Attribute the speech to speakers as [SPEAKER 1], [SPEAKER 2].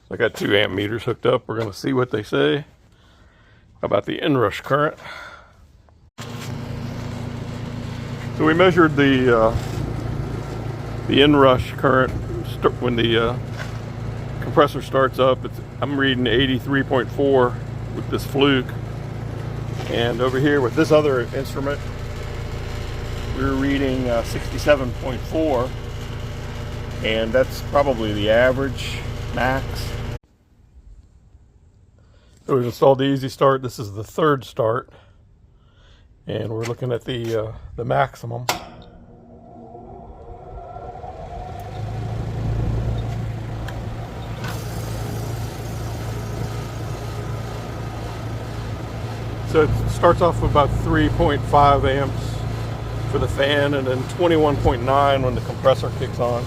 [SPEAKER 1] I got 2 amp meters hooked up. We're going to see what they say about the inrush current. So we measured the inrush current when the compressor starts up. I'm reading 83.4 with this Fluke, and over here with this other instrument we're reading 67.4, and that's probably the average max. So we've installed the Easy Start. This is the 3rd start, and we're looking at the maximum. So it starts off with about 3.5 amps for the fan, and then 21.9 when the compressor kicks on.